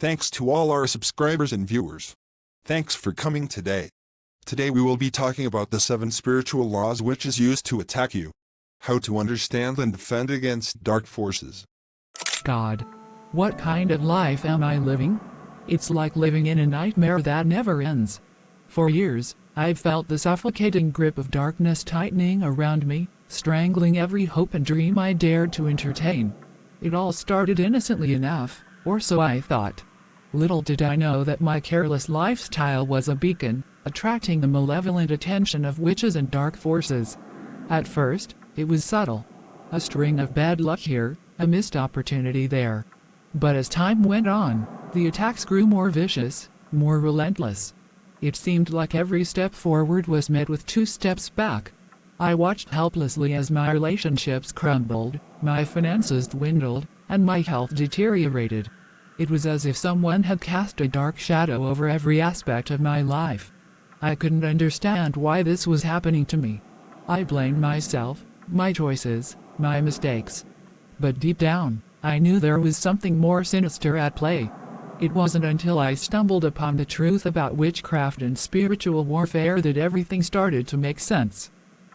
Thanks to all our subscribers and viewers. Thanks for coming today. Today we will be talking about the 7 spiritual laws witches use to attack you. How to understand and defend against dark forces. God. What kind of life am I living? It's like living in a nightmare that never ends. For years, I've felt the suffocating grip of darkness tightening around me, strangling every hope and dream I dared to entertain. It all started innocently enough, or so I thought. Little did I know that my careless lifestyle was a beacon, attracting the malevolent attention of witches and dark forces. At first, it was subtle. A string of bad luck here, a missed opportunity there. But as time went on, the attacks grew more vicious, more relentless. It seemed like every step forward was met with 2 steps back. I watched helplessly as my relationships crumbled, my finances dwindled, and my health deteriorated. It was as if someone had cast a dark shadow over every aspect of my life. I couldn't understand why this was happening to me. I blamed myself, my choices, my mistakes. But deep down, I knew there was something more sinister at play. It wasn't until I stumbled upon the truth about witchcraft and spiritual warfare that everything started to make sense.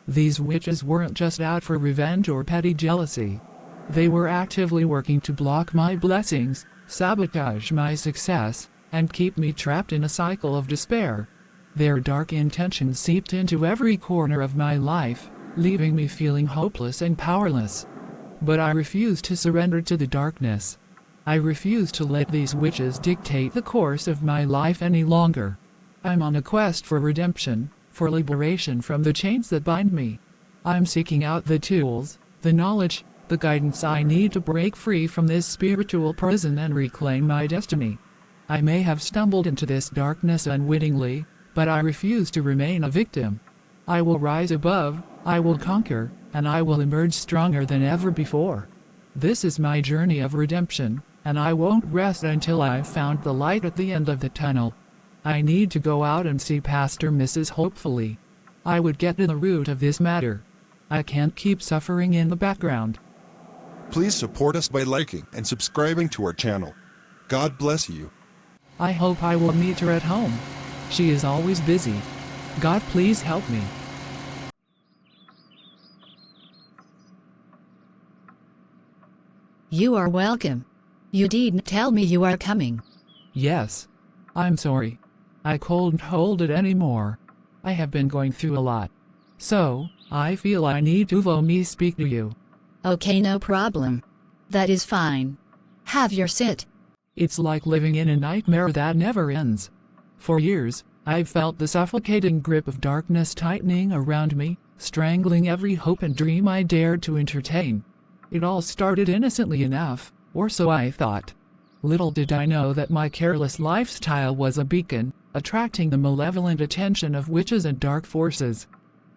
These witches weren't just out for revenge or petty jealousy. They were actively working to block my blessings, sabotage my success, and keep me trapped in a cycle of despair. Their dark intentions seeped into every corner of my life, leaving me feeling hopeless and powerless. But I refused to surrender to the darkness. I refused to let these witches dictate the course of my life any longer. I'm on a quest for redemption, for liberation from the chains that bind me. I'm seeking out the tools, the knowledge, the guidance I need to break free from this spiritual prison and reclaim my destiny. I may have stumbled into this darkness unwittingly, but I refuse to remain a victim. I will rise above, I will conquer, and I will emerge stronger than ever before. This is my journey of redemption, and I won't rest until I've found the light at the end of the tunnel. I need to go out and see Pastor Mrs. Hopefully. I would get to the root of this matter. I can't keep suffering in the background. Please support us by liking and subscribing to our channel. God bless you. I hope I will meet her at home. She is always busy. God, please help me. You are welcome. You didn't tell me you are coming. Yes. I'm sorry. I couldn't hold it anymore. I have been going through a lot. So, I feel I need to speak to you. Okay, no problem. That is fine. Have your sit. It's like living in a nightmare that never ends. For years, I've felt the suffocating grip of darkness tightening around me, strangling every hope and dream I dared to entertain. It all started innocently enough, or so I thought. Little did I know that my careless lifestyle was a beacon, attracting the malevolent attention of witches and dark forces.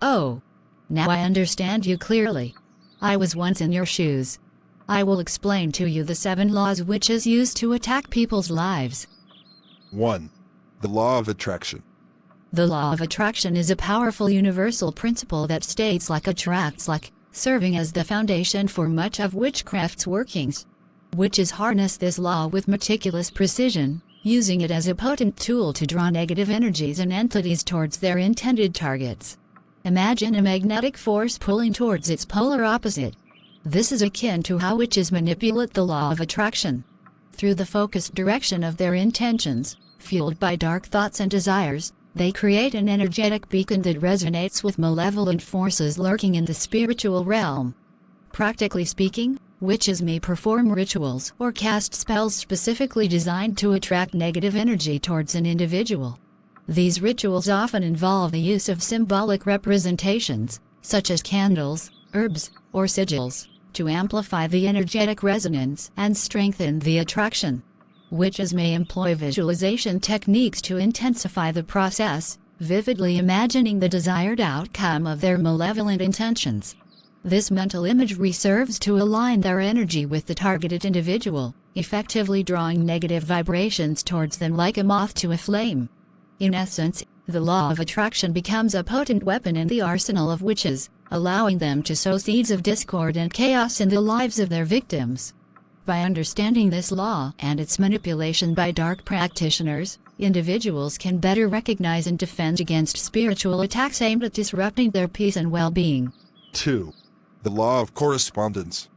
Oh. Now I understand you clearly. I was once in your shoes. I will explain to you the 7 laws witches use to attack people's lives. 1. The Law of Attraction. The law of attraction is a powerful universal principle that states like attracts like, serving as the foundation for much of witchcraft's workings. Witches harness this law with meticulous precision, using it as a potent tool to draw negative energies and entities towards their intended targets. Imagine a magnetic force pulling towards its polar opposite. This is akin to how witches manipulate the law of attraction. Through the focused direction of their intentions, fueled by dark thoughts and desires, they create an energetic beacon that resonates with malevolent forces lurking in the spiritual realm. Practically speaking, witches may perform rituals or cast spells specifically designed to attract negative energy towards an individual. These rituals often involve the use of symbolic representations, such as candles, herbs, or sigils, to amplify the energetic resonance and strengthen the attraction. Witches may employ visualization techniques to intensify the process, vividly imagining the desired outcome of their malevolent intentions. This mental imagery serves to align their energy with the targeted individual, effectively drawing negative vibrations towards them like a moth to a flame. In essence, the law of attraction becomes a potent weapon in the arsenal of witches, allowing them to sow seeds of discord and chaos in the lives of their victims. By understanding this law and its manipulation by dark practitioners, individuals can better recognize and defend against spiritual attacks aimed at disrupting their peace and well-being. 2. The Law of Correspondence.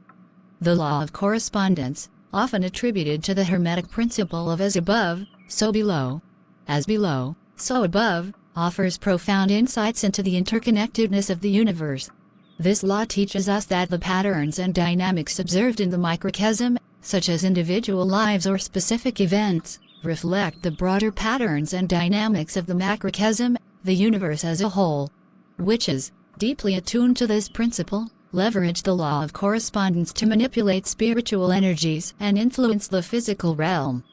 The law of correspondence, often attributed to the Hermetic principle of as above, so below, as below, so above, offers profound insights into the interconnectedness of the universe. This law teaches us that the patterns and dynamics observed in the microcosm, such as individual lives or specific events, reflect the broader patterns and dynamics of the macrocosm, the universe as a whole. Witches, deeply attuned to this principle, leverage the law of correspondence to manipulate spiritual energies and influence the physical realm.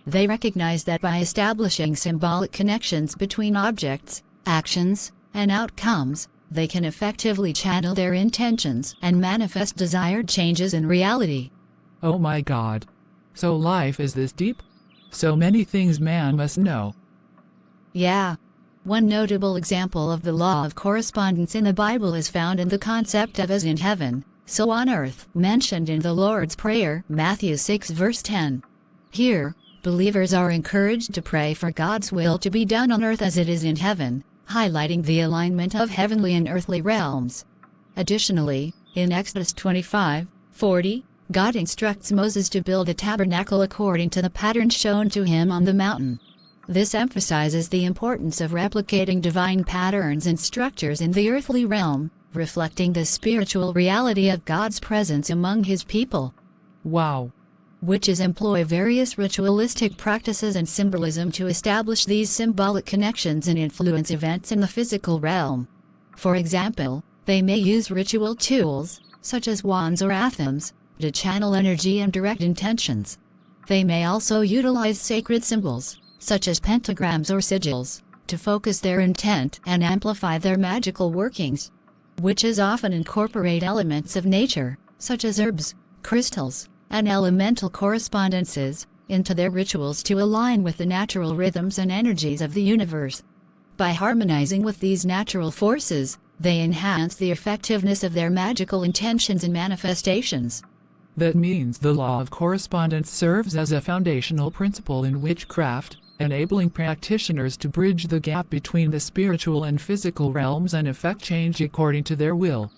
They recognize that by establishing symbolic connections between objects, actions, and outcomes, they can effectively channel their intentions and manifest desired changes in reality. Oh my God. So life is this deep? So many things man must know. Yeah. One notable example of the law of correspondence in the Bible is found in the concept of as in heaven, so on earth, mentioned in the Lord's Prayer, Matthew 6 verse 10. Here, believers are encouraged to pray for God's will to be done on earth as it is in heaven, highlighting the alignment of heavenly and earthly realms. Additionally, in Exodus 25:40, God instructs Moses to build a tabernacle according to the pattern shown to him on the mountain. This emphasizes the importance of replicating divine patterns and structures in the earthly realm, reflecting the spiritual reality of God's presence among his people. Wow. Witches employ various ritualistic practices and symbolism to establish these symbolic connections and influence events in the physical realm. For example, they may use ritual tools, such as wands or anthems, to channel energy and direct intentions. They may also utilize sacred symbols, such as pentagrams or sigils, to focus their intent and amplify their magical workings. Witches often incorporate elements of nature, such as herbs, crystals, and elemental correspondences, into their rituals to align with the natural rhythms and energies of the universe. By harmonizing with these natural forces, they enhance the effectiveness of their magical intentions and manifestations. That means the law of correspondence serves as a foundational principle in witchcraft, enabling practitioners to bridge the gap between the spiritual and physical realms and effect change according to their will.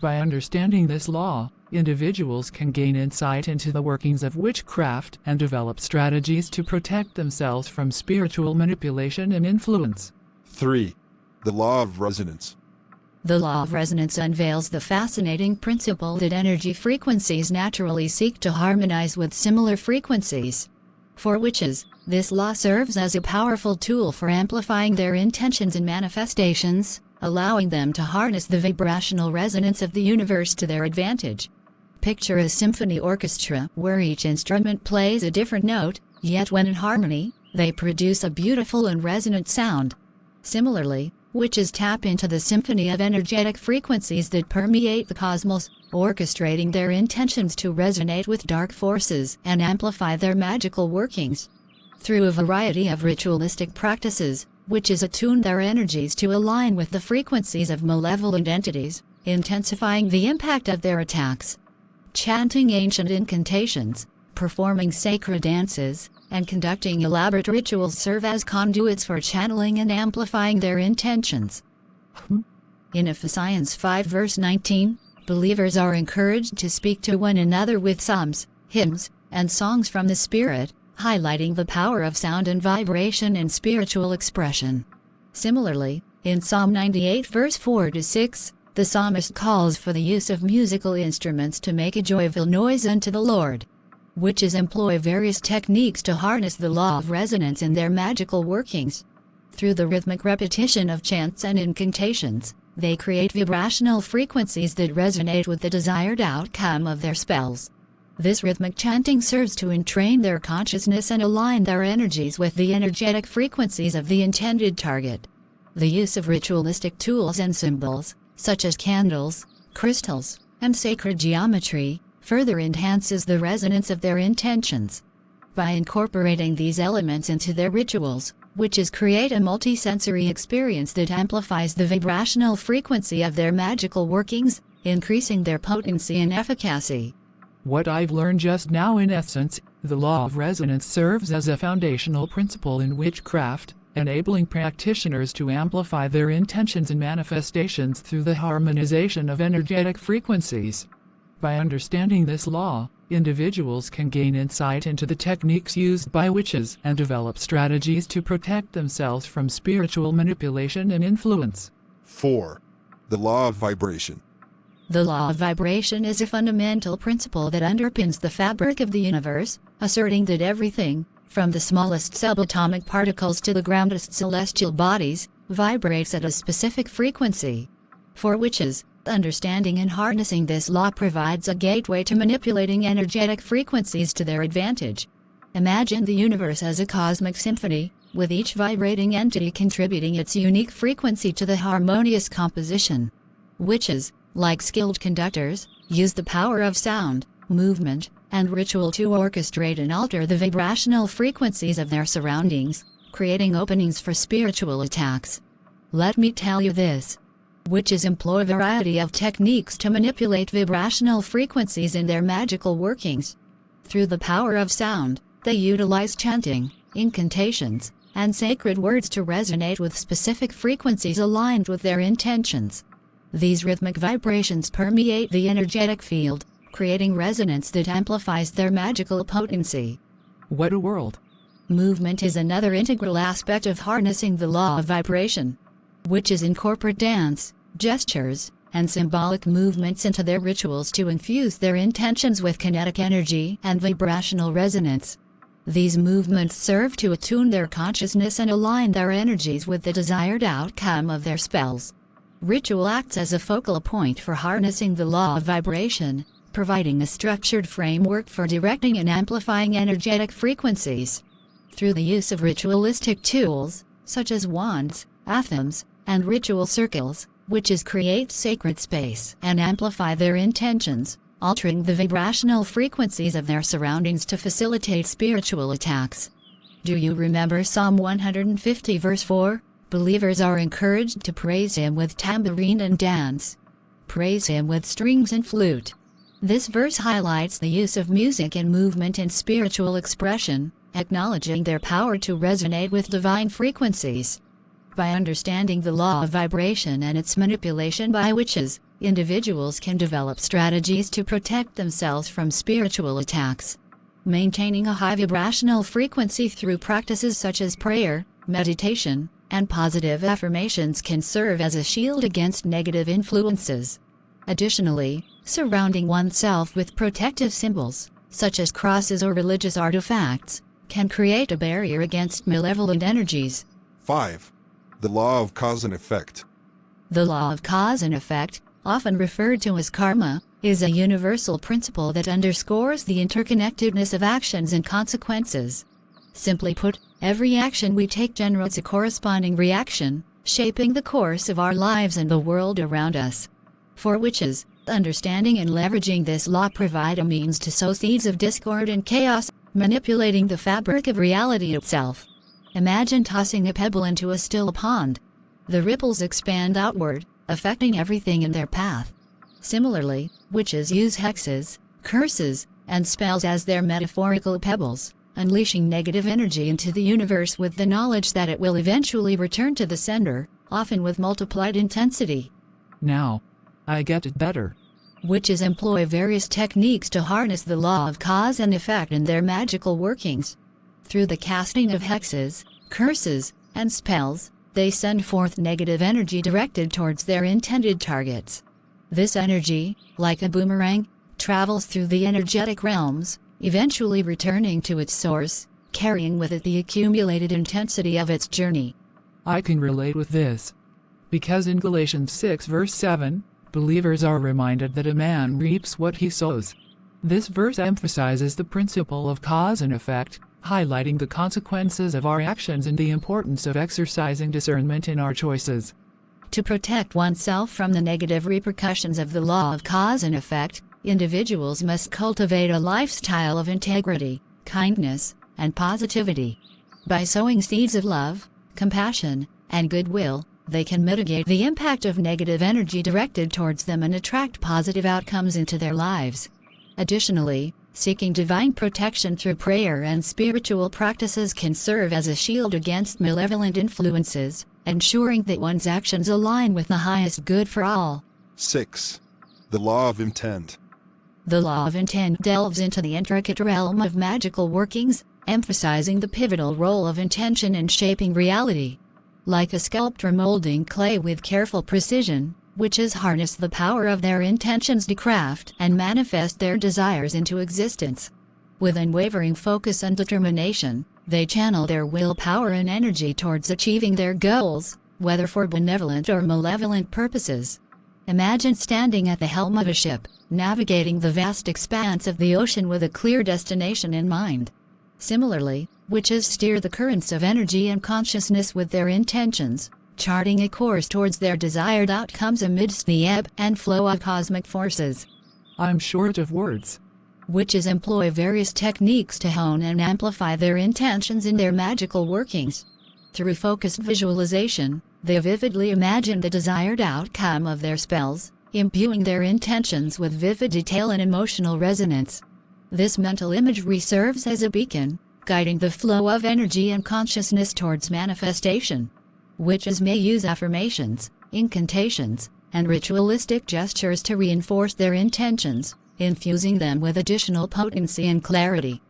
By understanding this law, individuals can gain insight into the workings of witchcraft and develop strategies to protect themselves from spiritual manipulation and influence. 3. The Law of Resonance. The law of resonance unveils the fascinating principle that energy frequencies naturally seek to harmonize with similar frequencies. For witches, this law serves as a powerful tool for amplifying their intentions and manifestations, allowing them to harness the vibrational resonance of the universe to their advantage. Picture a symphony orchestra where each instrument plays a different note, yet when in harmony, they produce a beautiful and resonant sound. Similarly, witches tap into the symphony of energetic frequencies that permeate the cosmos, orchestrating their intentions to resonate with dark forces and amplify their magical workings. Through a variety of ritualistic practices, witches attune their energies to align with the frequencies of malevolent entities, intensifying the impact of their attacks. Chanting ancient incantations, performing sacred dances, and conducting elaborate rituals serve as conduits for channeling and amplifying their intentions. In Ephesians 5 verse 19, believers are encouraged to speak to one another with psalms, hymns, and songs from the Spirit, highlighting the power of sound and vibration in spiritual expression. Similarly, in Psalm 98 verse 4-6, the psalmist calls for the use of musical instruments to make a joyful noise unto the Lord. Witches employ various techniques to harness the law of resonance in their magical workings. Through the rhythmic repetition of chants and incantations, they create vibrational frequencies that resonate with the desired outcome of their spells. This rhythmic chanting serves to entrain their consciousness and align their energies with the energetic frequencies of the intended target. The use of ritualistic tools and symbols, such as candles, crystals, and sacred geometry, further enhances the resonance of their intentions. By incorporating these elements into their rituals, witches create a multisensory experience that amplifies the vibrational frequency of their magical workings, increasing their potency and efficacy. What I've learned just now, in essence, the law of resonance serves as a foundational principle in witchcraft, enabling practitioners to amplify their intentions and manifestations through the harmonization of energetic frequencies. By understanding this law, individuals can gain insight into the techniques used by witches and develop strategies to protect themselves from spiritual manipulation and influence. 4. The law of vibration. The law of vibration is a fundamental principle that underpins the fabric of the universe, asserting that everything, from the smallest subatomic particles to the grandest celestial bodies, vibrates at a specific frequency. For witches, understanding and harnessing this law provides a gateway to manipulating energetic frequencies to their advantage. Imagine the universe as a cosmic symphony, with each vibrating entity contributing its unique frequency to the harmonious composition. Witches, like skilled conductors, use the power of sound, movement, and ritual to orchestrate and alter the vibrational frequencies of their surroundings, creating openings for spiritual attacks. Let me tell you this. Witches employ a variety of techniques to manipulate vibrational frequencies in their magical workings. Through the power of sound, they utilize chanting, incantations, and sacred words to resonate with specific frequencies aligned with their intentions. These rhythmic vibrations permeate the energetic field, creating resonance that amplifies their magical potency. What a world! Movement is another integral aspect of harnessing the law of vibration. Witches incorporate dance, gestures, and symbolic movements into their rituals to infuse their intentions with kinetic energy and vibrational resonance. These movements serve to attune their consciousness and align their energies with the desired outcome of their spells. Ritual acts as a focal point for harnessing the law of vibration, providing a structured framework for directing and amplifying energetic frequencies. Through the use of ritualistic tools, such as wands, anthems, and ritual circles, witches create sacred space and amplify their intentions, altering the vibrational frequencies of their surroundings to facilitate spiritual attacks. Do you remember Psalm 150 verse 4? Believers are encouraged to praise Him with tambourine and dance. Praise Him with strings and flute. This verse highlights the use of music and movement in spiritual expression, acknowledging their power to resonate with divine frequencies. By understanding the law of vibration and its manipulation by witches, individuals can develop strategies to protect themselves from spiritual attacks. Maintaining a high vibrational frequency through practices such as prayer, meditation, and positive affirmations can serve as a shield against negative influences. Additionally, surrounding oneself with protective symbols, such as crosses or religious artifacts, can create a barrier against malevolent energies. 5. The law of cause and effect. The law of cause and effect, often referred to as karma, is a universal principle that underscores the interconnectedness of actions and consequences. Simply put, every action we take generates a corresponding reaction, shaping the course of our lives and the world around us. For witches, understanding and leveraging this law provide a means to sow seeds of discord and chaos, manipulating the fabric of reality itself. Imagine tossing a pebble into a still pond. The ripples expand outward, affecting everything in their path. Similarly, witches use hexes, curses, and spells as their metaphorical pebbles, unleashing negative energy into the universe with the knowledge that it will eventually return to the sender, often with multiplied intensity. Now, I get it better. Witches employ various techniques to harness the law of cause and effect in their magical workings. Through the casting of hexes, curses, and spells, they send forth negative energy directed towards their intended targets. This energy, like a boomerang, travels through the energetic realms, eventually returning to its source, carrying with it the accumulated intensity of its journey. I can relate with this. Because in Galatians 6 verse 7, believers are reminded that a man reaps what he sows. This verse emphasizes the principle of cause and effect, highlighting the consequences of our actions and the importance of exercising discernment in our choices. To protect oneself from the negative repercussions of the law of cause and effect, individuals must cultivate a lifestyle of integrity, kindness, and positivity. By sowing seeds of love, compassion, and goodwill, they can mitigate the impact of negative energy directed towards them and attract positive outcomes into their lives. Additionally, seeking divine protection through prayer and spiritual practices can serve as a shield against malevolent influences, ensuring that one's actions align with the highest good for all. 6. The Law of Intent. The law of intent delves into the intricate realm of magical workings, emphasizing the pivotal role of intention in shaping reality. Like a sculptor molding clay with careful precision, witches harness the power of their intentions to craft and manifest their desires into existence. With unwavering focus and determination, they channel their willpower and energy towards achieving their goals, whether for benevolent or malevolent purposes. Imagine standing at the helm of a ship, navigating the vast expanse of the ocean with a clear destination in mind. Similarly, witches steer the currents of energy and consciousness with their intentions, charting a course towards their desired outcomes amidst the ebb and flow of cosmic forces. I'm short of words. Witches employ various techniques to hone and amplify their intentions in their magical workings. Through focused visualization, they vividly imagine the desired outcome of their spells, imbuing their intentions with vivid detail and emotional resonance. This mental imagery serves as a beacon, guiding the flow of energy and consciousness towards manifestation. Witches may use affirmations, incantations, and ritualistic gestures to reinforce their intentions, infusing them with additional potency and clarity.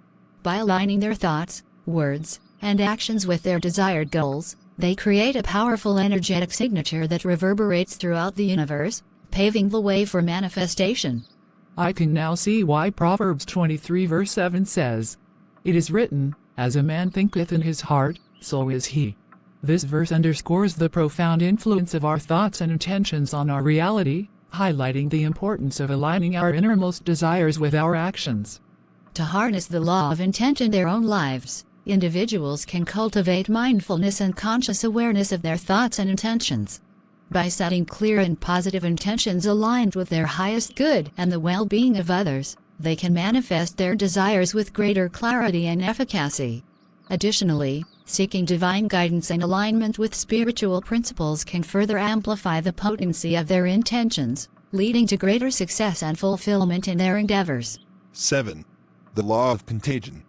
By aligning their thoughts, words, and actions with their desired goals, they create a powerful energetic signature that reverberates throughout the universe, paving the way for manifestation. I can now see why Proverbs 23 verse 7 says, "It is written, as a man thinketh in his heart, so is he." This verse underscores the profound influence of our thoughts and intentions on our reality, highlighting the importance of aligning our innermost desires with our actions. To harness the law of intent in their own lives, individuals can cultivate mindfulness and conscious awareness of their thoughts and intentions. By setting clear and positive intentions aligned with their highest good and the well-being of others, they can manifest their desires with greater clarity and efficacy. Additionally, seeking divine guidance and alignment with spiritual principles can further amplify the potency of their intentions, leading to greater success and fulfillment in their endeavors. 7. The Law of Contagion.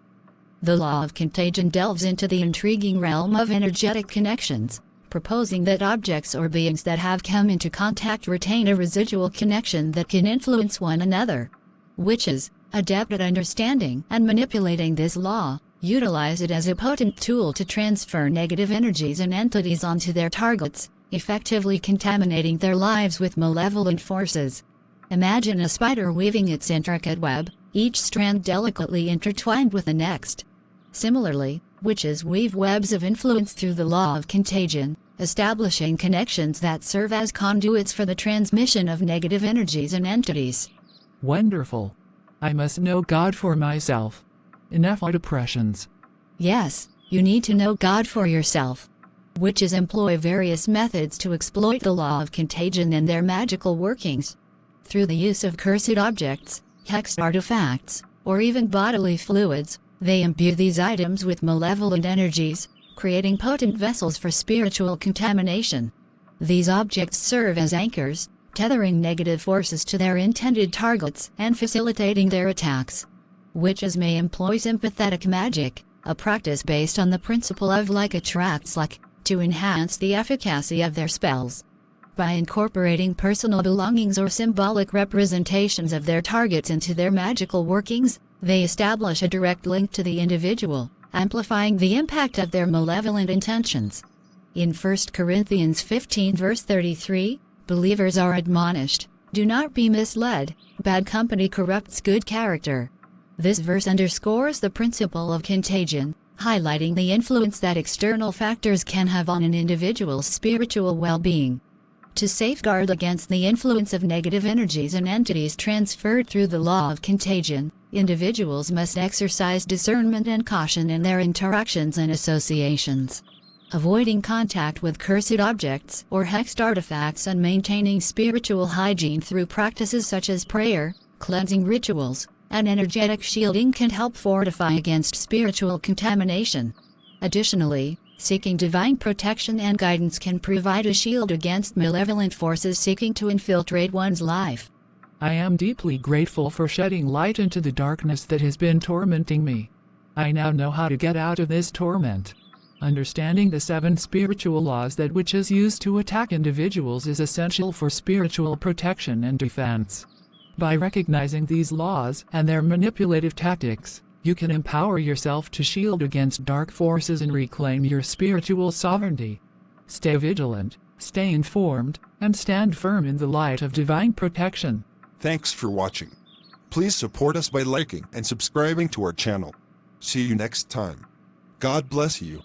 The law of contagion delves into the intriguing realm of energetic connections, proposing that objects or beings that have come into contact retain a residual connection that can influence one another. Witches, adept at understanding and manipulating this law, utilize it as a potent tool to transfer negative energies and entities onto their targets, effectively contaminating their lives with malevolent forces. Imagine a spider weaving its intricate web, each strand delicately intertwined with the next. Similarly, witches weave webs of influence through the law of contagion, establishing connections that serve as conduits for the transmission of negative energies and entities. Wonderful. I must know God for myself. Enough of depressions. Yes, you need to know God for yourself. Witches employ various methods to exploit the law of contagion and their magical workings. Through the use of cursed objects, hexed artifacts, or even bodily fluids, they imbue these items with malevolent energies, creating potent vessels for spiritual contamination. These objects serve as anchors, tethering negative forces to their intended targets and facilitating their attacks. Witches may employ sympathetic magic, a practice based on the principle of like attracts like, to enhance the efficacy of their spells. By incorporating personal belongings or symbolic representations of their targets into their magical workings, they establish a direct link to the individual, amplifying the impact of their malevolent intentions. In 1 Corinthians 15 verse 33, believers are admonished, "Do not be misled, bad company corrupts good character." This verse underscores the principle of contagion, highlighting the influence that external factors can have on an individual's spiritual well-being. To safeguard against the influence of negative energies and entities transferred through the law of contagion, individuals must exercise discernment and caution in their interactions and associations. Avoiding contact with cursed objects or hexed artifacts and maintaining spiritual hygiene through practices such as prayer, cleansing rituals, and energetic shielding can help fortify against spiritual contamination. Additionally, seeking divine protection and guidance can provide a shield against malevolent forces seeking to infiltrate one's life. I am deeply grateful for shedding light into the darkness that has been tormenting me. I now know how to get out of this torment. Understanding the 7 spiritual laws that witches use to attack individuals is essential for spiritual protection and defense. By recognizing these laws and their manipulative tactics, you can empower yourself to shield against dark forces and reclaim your spiritual sovereignty. Stay vigilant, stay informed, and stand firm in the light of divine protection. Thanks for watching. Please support us by liking and subscribing to our channel. See you next time. God bless you.